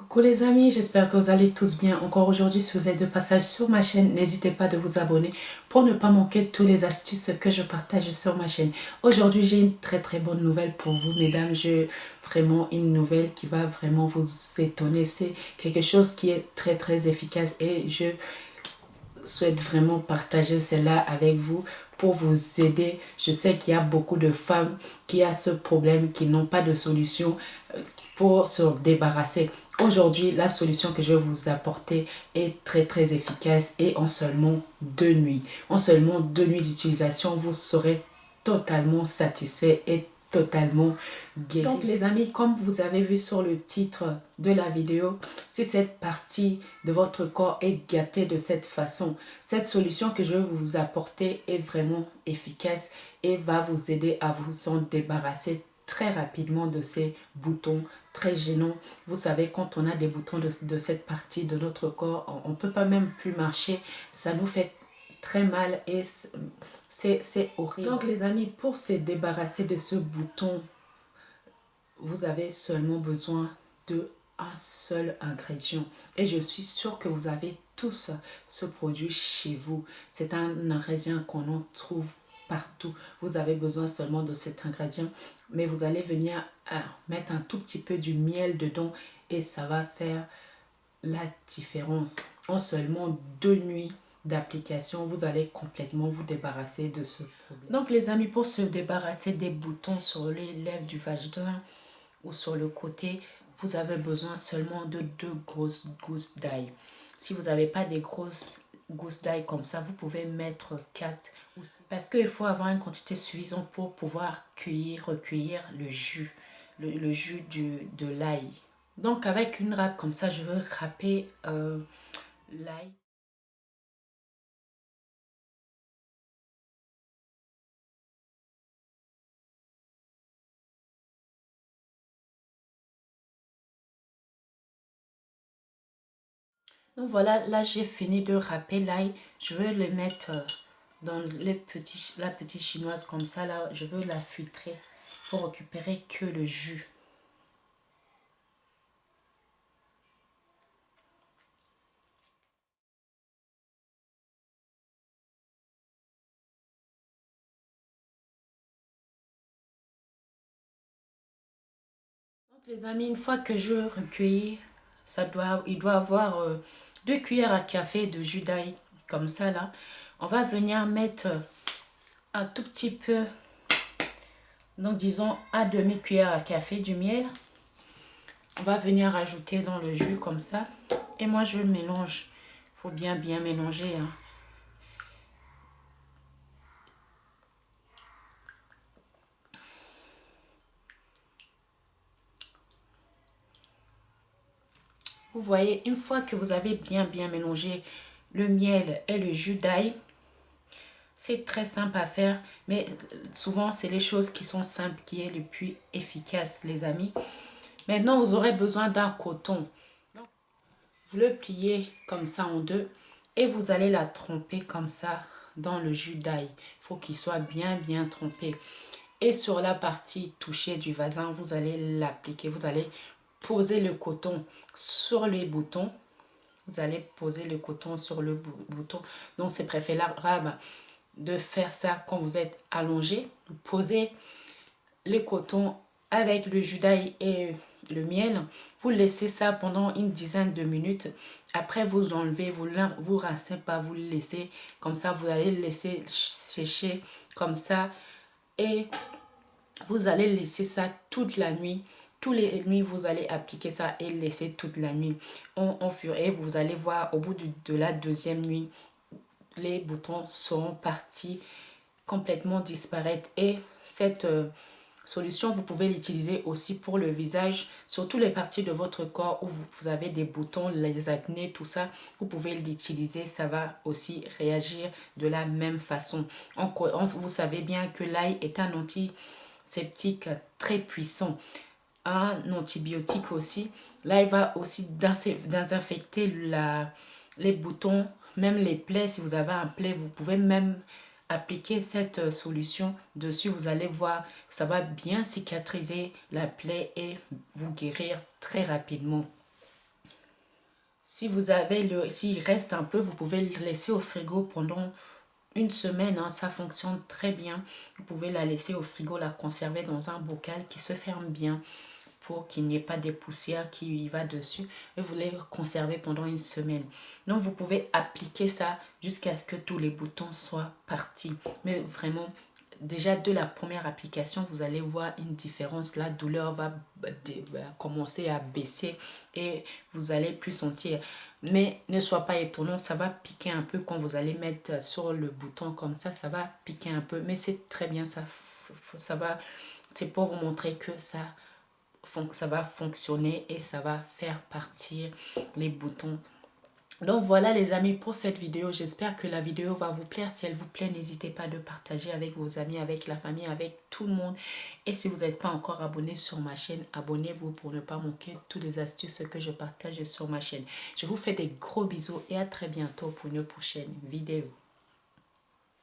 Coucou les amis, j'espère que vous allez tous bien. Encore aujourd'hui, si vous êtes de passage sur ma chaîne, n'hésitez pas de vous abonner pour ne pas manquer toutes les astuces que je partage sur ma chaîne. Aujourd'hui, j'ai une très bonne nouvelle pour vous, mesdames. J'ai vraiment une nouvelle qui va vraiment vous étonner. C'est quelque chose qui est très efficace et je souhaite vraiment partager cela avec vous pour vous aider. Je sais qu'il y a beaucoup de femmes qui ont ce problème, qui n'ont pas de solution pour se débarrasser. Aujourd'hui, la solution que je vais vous apporter est très efficace et en seulement 2 nuits. En seulement 2 nuits d'utilisation, vous serez totalement satisfait et totalement guéri. Donc les amis, comme vous avez vu sur le titre de la vidéo, si cette partie de votre corps est gâtée de cette façon, cette solution que je vais vous apporter est vraiment efficace et va vous aider à vous en débarrasser très rapidement de ces boutons très gênants. Vous savez, quand on a des boutons de cette partie de notre corps, on ne peut pas même plus marcher. Ça nous fait très mal et c'est horrible. Donc les amis, pour se débarrasser de ce bouton, vous avez seulement besoin de un seul ingrédient. Et je suis sûre que vous avez tous ce produit chez vous. C'est un ingrédient qu'on en trouve partout. Vous avez besoin seulement de cet ingrédient. Mais vous allez venir mettre un tout petit peu du miel dedans et ça va faire la différence. En seulement 2 nuits d'application, vous allez complètement vous débarrasser de ce problème. Donc les amis, pour se débarrasser des boutons sur les lèvres du vagin ou sur le côté, vous avez besoin seulement de 2 grosses gousses d'ail. Si vous n'avez pas des grosses gousses d'ail comme ça, vous pouvez mettre 4 ou 6. Parce qu'il faut avoir une quantité suffisante pour pouvoir recueillir le jus, le jus de l'ail. Donc avec une râpe comme ça, je veux râper l'ail. Donc voilà, là j'ai fini de râper l'ail. Je veux le mettre dans la petite chinoise comme ça. Là, je veux la filtrer pour récupérer que le jus. Donc les amis, une fois que je recueillis, il doit avoir 2 cuillères à café de jus d'ail comme ça là. On va venir mettre un tout petit peu, donc disons à demi-cuillère à café du miel. On va venir rajouter dans le jus comme ça. Et moi je mélange. Il faut bien mélanger. Hein. Vous voyez, une fois que vous avez bien mélangé le miel et le jus d'ail, c'est très simple à faire, mais souvent c'est les choses qui sont simples qui est le plus efficace, les amis. Maintenant, vous aurez besoin d'un coton. Vous le pliez comme ça en deux et vous allez la tremper comme ça dans le jus d'ail. Il faut qu'il soit bien trempé. Et sur la partie touchée du vagin, vous allez l'appliquer. Vous allez poser le coton sur les boutons. Vous allez poser le coton sur le bouton. Donc, c'est préférable de faire ça quand vous êtes allongé. Vous posez le coton avec le jus d'ail et le miel. Vous laissez ça pendant une dizaine de minutes. Après, vous enlevez, vous rincez pas, vous le laissez comme ça. Vous allez le laisser sécher comme ça. Et vous allez laisser ça toute la nuit. Toutes les nuits, vous allez appliquer ça et laisser toute la nuit. Et vous allez voir au bout de la 2e nuit, les boutons seront partis, complètement disparaître. Et cette solution, vous pouvez l'utiliser aussi pour le visage, sur toutes les parties de votre corps où vous avez des boutons, les acnés, tout ça. Vous pouvez l'utiliser, ça va aussi réagir de la même façon. Vous savez bien que l'ail est un antiseptique très puissant, un antibiotique aussi. L'ail va aussi désinfecter les boutons, même les plaies. Si vous avez un plaie, vous pouvez même appliquer cette solution dessus. Vous allez voir, ça va bien cicatriser la plaie et vous guérir très rapidement. s'il reste un peu, vous pouvez le laisser au frigo pendant une semaine, hein, ça fonctionne très bien. Vous pouvez la laisser au frigo, la conserver dans un bocal qui se ferme bien pour qu'il n'y ait pas des poussières qui y va dessus, et vous les conservez pendant une semaine. Donc vous pouvez appliquer ça jusqu'à ce que tous les boutons soient partis. Mais vraiment, déjà de la première application, vous allez voir une différence. La douleur va commencer à baisser et vous allez plus sentir. Mais ne sois pas étonnant, ça va piquer un peu quand vous allez mettre sur le bouton comme ça va piquer un peu. Mais c'est très bien, c'est pour vous montrer que ça va fonctionner et ça va faire partir les boutons. Donc voilà les amis pour cette vidéo. J'espère que la vidéo va vous plaire. Si elle vous plaît, n'hésitez pas de partager avec vos amis, avec la famille, avec tout le monde. Et si vous n'êtes pas encore abonné sur ma chaîne, abonnez-vous pour ne pas manquer toutes les astuces que je partage sur ma chaîne. Je vous fais des gros bisous et à très bientôt pour une prochaine vidéo.